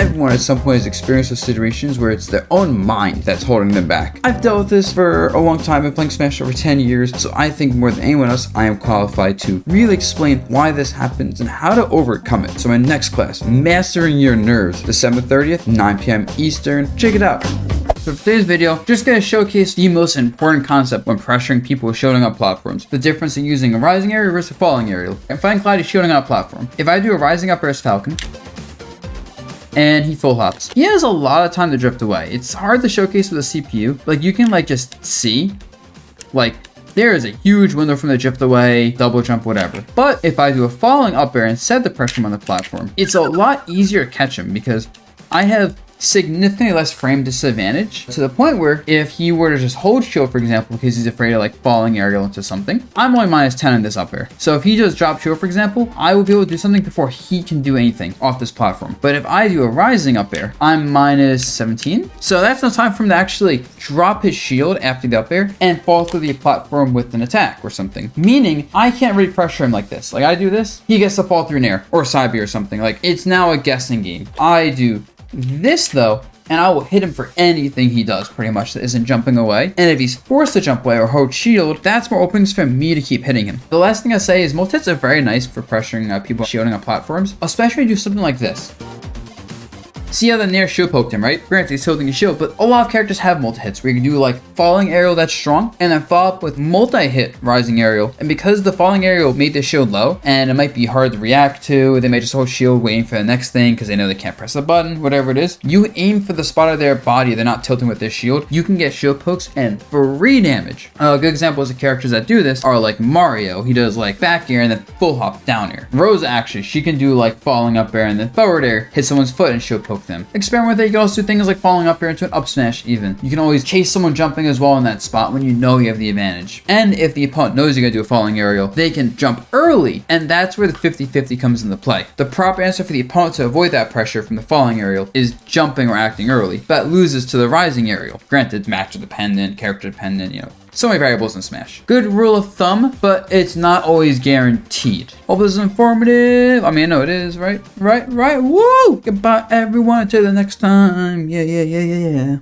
everyone at some point has experienced those situations where it's their own mind that's holding them back. I've dealt with this for a long time. I've been playing Smash over 10 years, so I think more than anyone else, I am qualified to really explain why this happens and how to overcome it. So my next class, Mastering Your Nerves, December 30th, 9 p.m. Eastern. Check it out. So for today's video, just gonna showcase the most important concept when pressuring people shielding up platforms. The difference in using a rising aerial versus a falling aerial. If I'm Clyde is shielding out a platform, if I do a rising up versus Falcon, and he full hops, he has a lot of time to drift away. It's hard to showcase with a CPU. Like you can like just see, like there is a huge window from the drift away, double jump, whatever. But if I do a falling up air and set the pressure him on the platform, it's a lot easier to catch him because I have significantly less frame disadvantage to the point where if he were to just hold shield, for example, because he's afraid of like falling aerial into something, I'm only minus 10 in this up air. So if he just drops shield, for example, I will be able to do something before he can do anything off this platform. But if I do a rising up air, I'm minus 17. So that's no time for him to actually drop his shield after the up air and fall through the platform with an attack or something. Meaning I can't really pressure him like this. Like I do this, he gets to fall through an air or side B or something. Like it's now a guessing game. I do this though, and I will hit him for anything he does pretty much that isn't jumping away. And if he's forced to jump away or hold shield, that's more openings for me to keep hitting him. The last thing I say is multi-hits are very nice for pressuring people shielding on platforms, especially when you do something like this. See how the Nair shield poked him, right? Granted, he's holding a shield, but a lot of characters have multi-hits where you can do like falling aerial that's strong and then follow up with multi-hit rising aerial. And because the falling aerial made the shield low and it might be hard to react to, they may just hold shield waiting for the next thing because they know they can't press the button, whatever it is. You aim for the spot of their body, they're not tilting with their shield. You can get shield pokes and free damage. A good example of characters that do this are like Mario. He does like back air and then full hop down air. Rosa actually, she can do like falling up air and then forward air, hit someone's foot and shield poke them. Experiment with it. You can also do things like falling up here into an up smash even. You can always chase someone jumping as well in that spot when you know you have the advantage. And if the opponent knows you're going to do a falling aerial, they can jump early. And that's where the 50-50 comes into play. The proper answer for the opponent to avoid that pressure from the falling aerial is jumping or acting early. That loses to the rising aerial. Granted, matchup dependent, character dependent, you know. So many variables in Smash. Good rule of thumb, but it's not always guaranteed. Hope this is informative. I mean, I know it is, right? Right? Woo! Goodbye, everyone. Until the next time. Yeah.